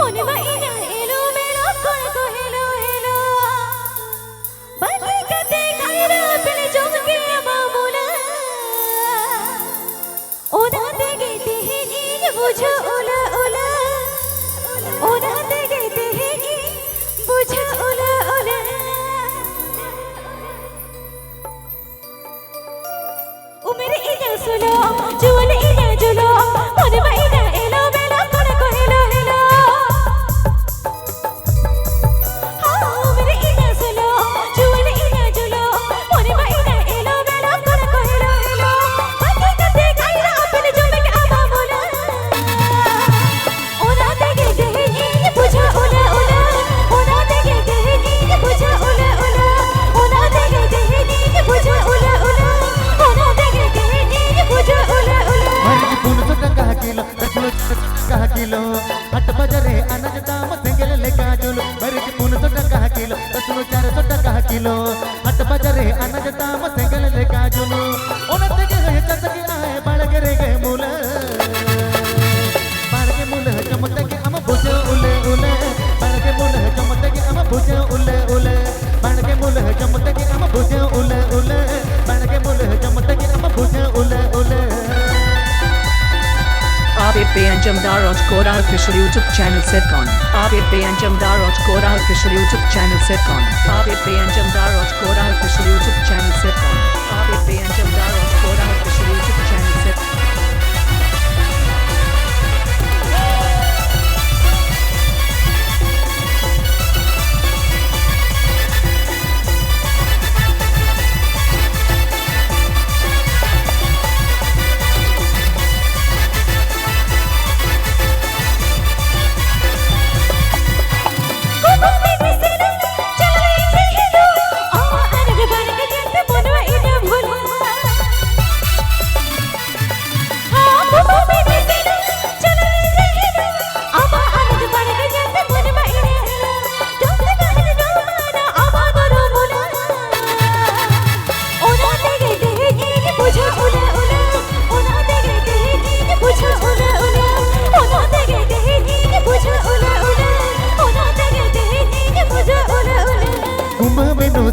মনে মাইনা এলো মেলো করে তো হেলো হেলো বালিকাতে গায়রা পেলে জমকে মামুলা ওনা দেগে দেহে গিয়ে বুঝো ওলা ওলা ওনা দেগে দেহে গিয়ে বুঝো ওলা ওলা ও মেরে ইনা সুলো জুয়ান ইনা জুলো মনে মাইনা এলো মেলো করে তো হেলো হেলো ও মেরে ইনা সুলো জুয়ান ইনা জুলো মনে মাইনা এলো মেলো করে তো হেলো হেলো বালিকাতে গায়রা পেলে জমকে মামুলা ওনা দেগে দেহে গিয়ে বুঝো ওলা ওলা ওনা দেগে দেহে গিয়ে বুঝো ওলা ওলা ওনা দেগে দেহে গিয়ে বুঝো ওলা ওলা ওনা দেগে দেহে গিয়ে বুঝো ওলা ওলা मर्जी पुन सोटा कहा किलो रखलो कहा किलो हट बजरे अनज दाम सेंगल ले काजुलो मर्जी पुन सोटा कहा किलो रखलो 400 कहा किलो हट बजरे अनज दाम सेंगल ले काजुलो ओनते के है चसकी आए बाळगे गे मूल बाळगे मूल चमते के हम बुझे उले उले बाळगे मूल चमते के हम बुझे उले उले बाळगे मूल चमते के हम बुझे उले उले बाळगे मूल चमते के हम बुझे उले उले Abid Bayan Jamdar Kora official YouTube channel Setcon. Abid Bayan Jamdar Kora official YouTube channel Setcon. Abid Bayan Jamdar Kora official YouTube channel Setcon. Abid Bayan Jamdar Kora official YouTube channel Setcon.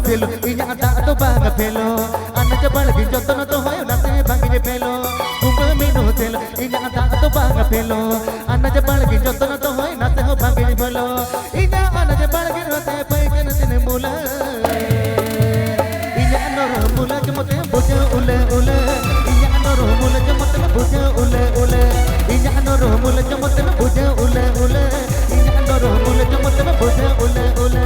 Felo, inya ata to banga felo, ana jabal gi jotono to hoyo nate bangi felo. Kumba mino felo, inya ata to banga felo, ana jabal gi jotono to hoyo nate ho bangi felo. Inya ana jabal gi rote pai ken tine mula. Inya anoro mula jamote buja ule ule. Inya anoro mula jamote buja ule ule. Inya anoro mula jamote buja ule ule. Inya anoro mula jamote buja ule ule.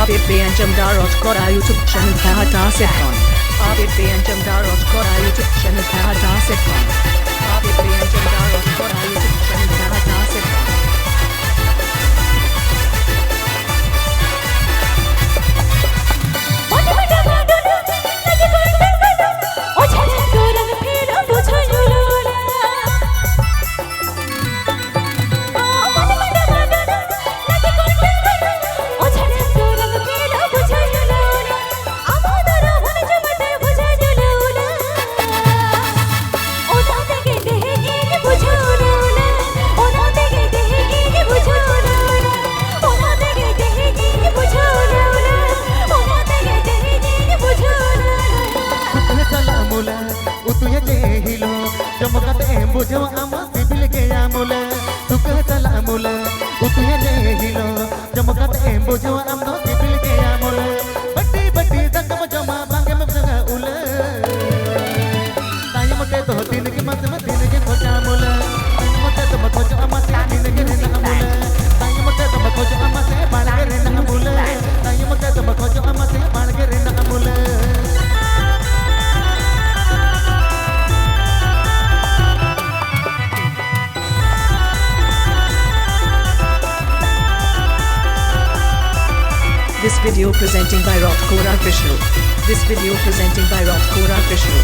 Abid Bayan Jamdar Kora YouTube channel Pahata Setcon. Abid Bayan Jamdar Kora YouTube channel Pahata Setcon. Abid Bayan Jamdar Kora YouTube channel Pahata Setcon. बुझो आमा CIBIL के आमुला सुख सलामुला उतुहे ले हिलो चमकत ए बुझो आमा CIBIL के आमुला बट्टी बट्टी जगम जमा बांगे में जगह उला ताई मते तो दिन के मत में दिन के खोजा मुला ताई मते तो मत खोजा आमा से दिन के दिन मुला ताई मते तो मत खोजा आमा से बाण के दिन मुला ताई मते तो मत खोजा आमा से बाण के दिन मुला This video presenting by Kora official. This video presenting by Kora official.